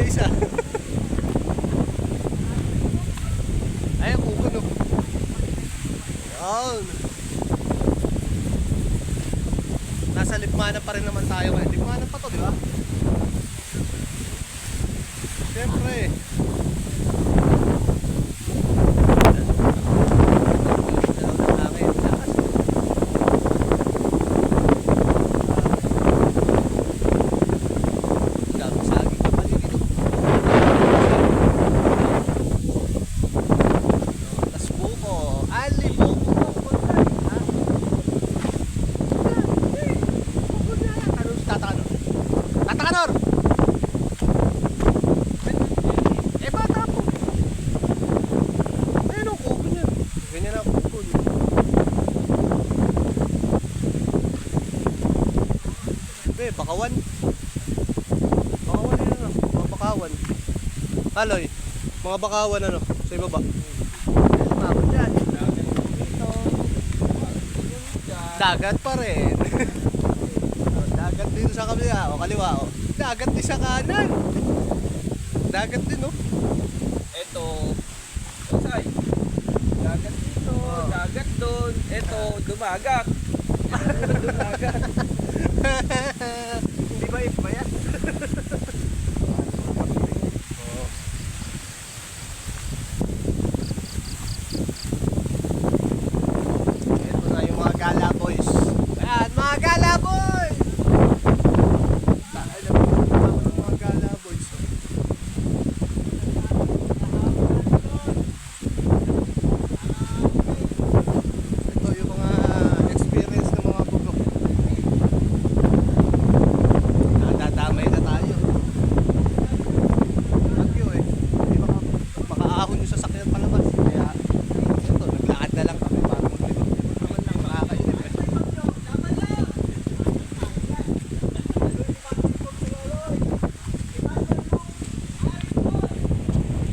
isa. Ay, kuko no. Yan. Nasa Lipmana pa rin naman tayo ngayon. Lipmana pa to, di ba? Siyempre. Bakawan. Bakawan yun ano? Mga bakawan. Haloy, mga bakawan ano? Sa ibaba. Tumabot dyan. Dagat pa rin. Dagat dito sa kabila o kaliwa o. Dagat din sa kanan. Dagat din o. Eto. Osay. Dagat dito. Dagat doon. Eto. Dumagat. Dumagat. Hindi ba if ba yan? Oh. Ito na yung mga gala boys. Ayan, mga gala boys! Alam mo mga gala boys. Ito yung mga experience ng mga bugok. Nadadamay na tayo. Bagyo eh. Hindi makaahon yung sasakyan.